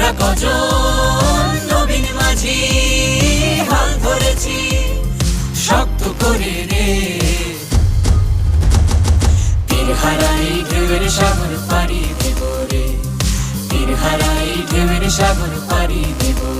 আমরা কজন নবীন মাঝি হাল ধরেছি শক্ত করে রে। তীর হারাই ঢেউয়ের সাগর পাড়ি দেব রে, তীর হারাই ঢেউয়ের সাগর পাড়ি দেব।